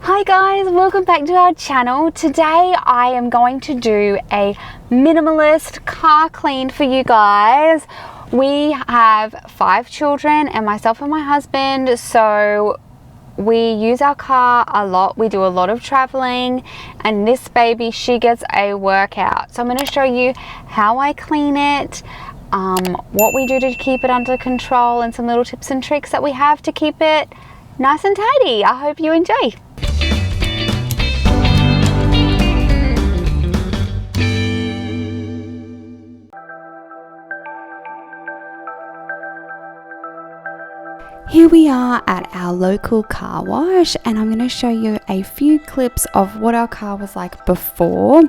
Hi guys, welcome back to our channel. Today I am going to do a minimalist car clean for you guys. We have 5 children and myself and my husband, so we use our car a lot. We do a lot of traveling, and this baby, she gets a workout. So I'm going to show you how I clean it, what we do to keep it under control, and some little tips and tricks that we have to keep it nice and tidy. I hope you enjoy. Here we are at our local car wash, and I'm going to show you a few clips of what our car was like before.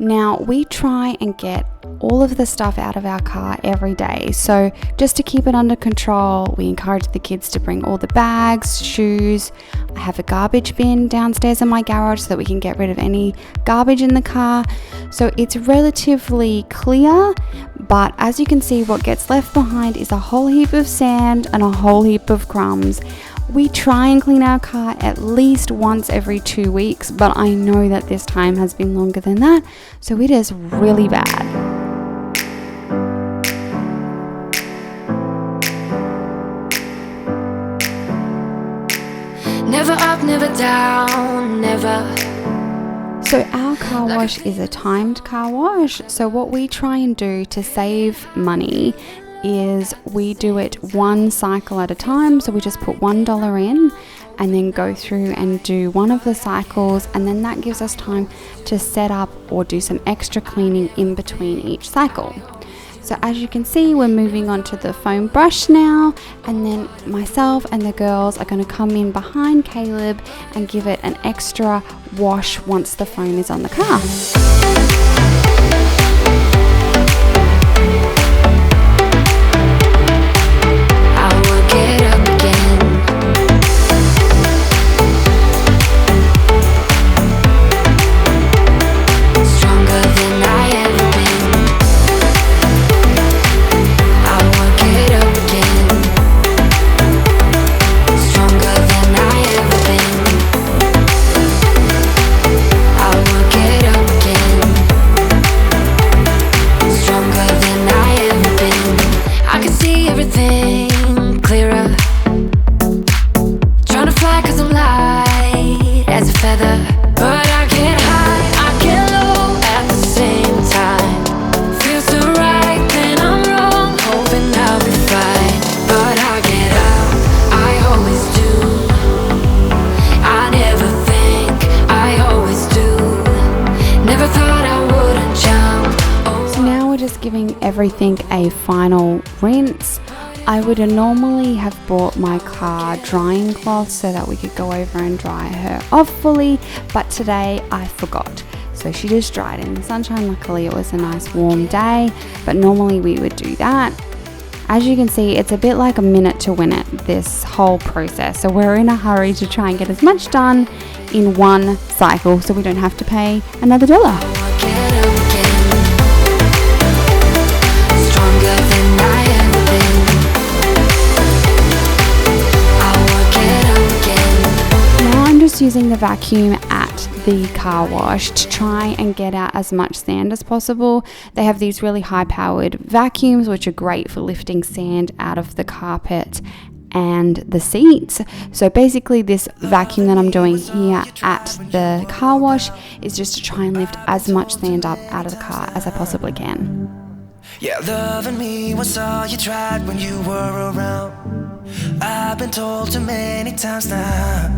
Now, we try and get all of the stuff out of our car every day. So just to keep it under control, we encourage the kids to bring all the bags, shoes. I have a garbage bin downstairs in my garage so that we can get rid of any garbage in the car. So it's relatively clear, but as you can see, what gets left behind is a whole heap of sand and a whole heap of crumbs. We try and clean our car at least once every 2 weeks, but I know that this time has been longer than that, so it is really bad. Never up, never down, never. So our car wash is a timed car wash. So what we try and do to save money is we do it one cycle at a time. So we just put $1 in and then go through and do one of the cycles, and then that gives us time to set up or do some extra cleaning in between each cycle. So as you can see, we're moving on to the foam brush now, and then myself and the girls are going to come in behind Caleb and give it an extra wash once the foam is on the car. Giving everything a final rinse. I would normally have brought my car drying cloth so that we could go over and dry her off fully, but today I forgot. So she just dried in the sunshine. Luckily it was a nice warm day, but normally we would do that. As you can see, it's a bit like a minute to win it, this whole process. So we're in a hurry to try and get as much done in one cycle so we don't have to pay another $1. Using the vacuum at the car wash to try and get out as much sand as possible. They have these really high powered vacuums which are great for lifting sand out of the carpet and the seats. So basically this vacuum that I'm doing here at the car wash is just to try and lift as much sand up out of the car as I possibly can. Yeah, loving me was all you tried when you were around. I've been told too many times now,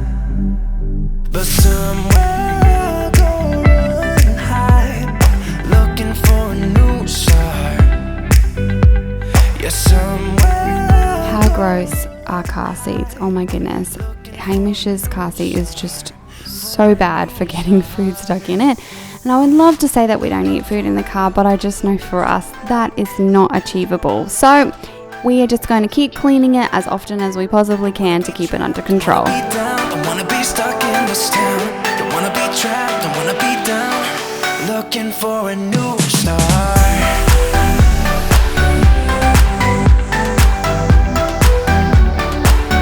but somewhere I go run and hide, looking for a new start. Yeah, somewhere. How gross are car seats? Oh my goodness. Hamish's car seat is just so bad for getting food stuck in it. And I would love to say that we don't eat food in the car, but I just know for us that is not achievable. So we are just going to keep cleaning it as often as we possibly can to keep it under control. Don't wanna be stuck in this town. Don't wanna be trapped, don't wanna be down. Looking for a new start.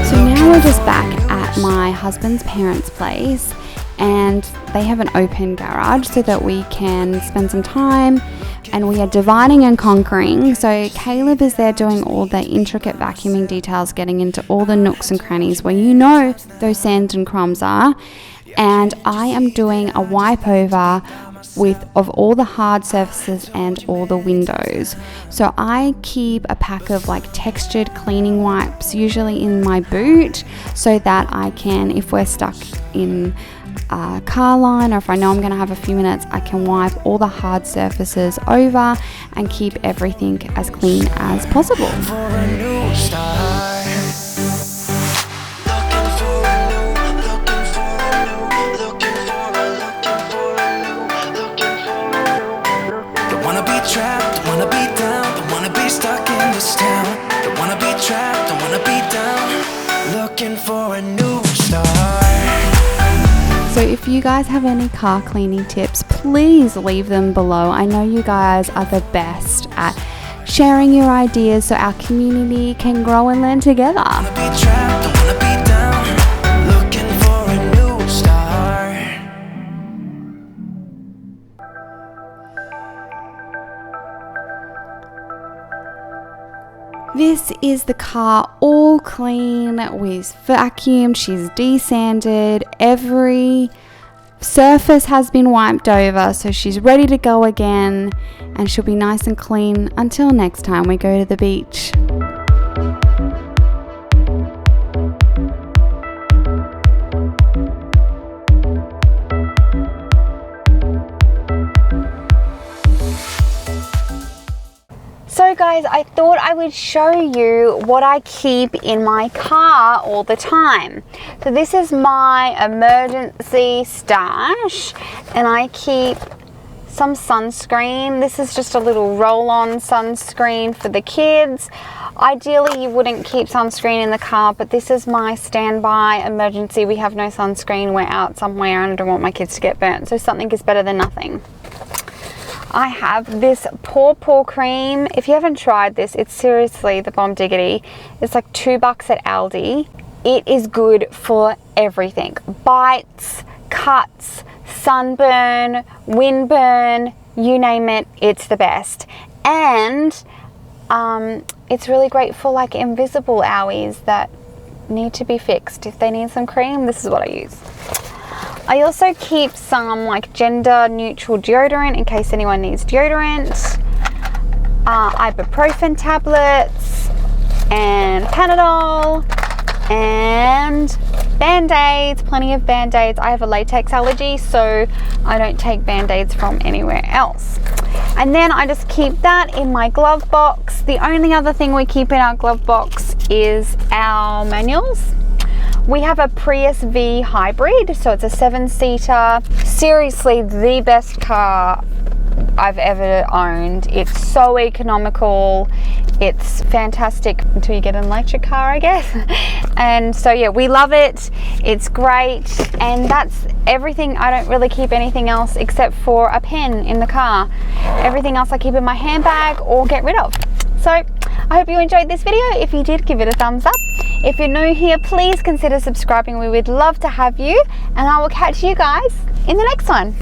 So now we're just back at my husband's parents' place, and they have an open garage so that we can spend some time, and we are dividing and conquering. So Caleb is there doing all the intricate vacuuming details, getting into all the nooks and crannies where you know those sands and crumbs are, and I am doing a wipe over of all the hard surfaces and all the windows. So I keep a pack of like textured cleaning wipes usually in my boot, so that I can, if we're stuck in a car line, or if I know I'm going to have a few minutes, I can wipe all the hard surfaces over and keep everything as clean as possible. For a new start. Don't wanna be trapped, don't wanna be down, don't wanna be stuck in this town. Don't wanna be trapped, don't wanna be down. Looking for a new start. So if you guys have any car cleaning tips, please leave them below. I know you guys are the best at sharing your ideas so our community can grow and learn together. Don't wanna be trapped, don't wanna be down. Looking for a new start. This is the car all clean. We've vacuumed, she's desanded, every surface has been wiped over, so she's ready to go again, and she'll be nice and clean until next time we go to the beach. So guys, I thought I would show you what I keep in my car all the time. So this is my emergency stash, and I keep some sunscreen. This is just a little roll-on sunscreen for the kids. Ideally, you wouldn't keep sunscreen in the car, but this is my standby emergency. We have no sunscreen, we're out somewhere, and I don't want my kids to get burnt, so something is better than nothing. I have this paw cream. If you haven't tried this, it's seriously the bomb diggity. It's like $2 at Aldi. It is good for everything. Bites, cuts, sunburn, windburn, you name it, it's the best. And it's really great for like invisible owies that need to be fixed. If they need some cream, this is what I use. I also keep some like gender neutral deodorant in case anyone needs deodorant, ibuprofen tablets, and Panadol, and Band-Aids, plenty of Band-Aids. I have a latex allergy, so I don't take Band-Aids from anywhere else. And then I just keep that in my glove box. The only other thing we keep in our glove box is our manuals. We have a Prius V hybrid, so it's a 7-seater. Seriously, the best car I've ever owned. It's so economical. It's fantastic until you get an electric car, I guess. And so yeah, we love it. It's great. And that's everything. I don't really keep anything else except for a pen in the car. Everything else I keep in my handbag or get rid of. So I hope you enjoyed this video. If you did, give it a thumbs up. If you're new here, please consider subscribing. We would love to have you, and I will catch you guys in the next one.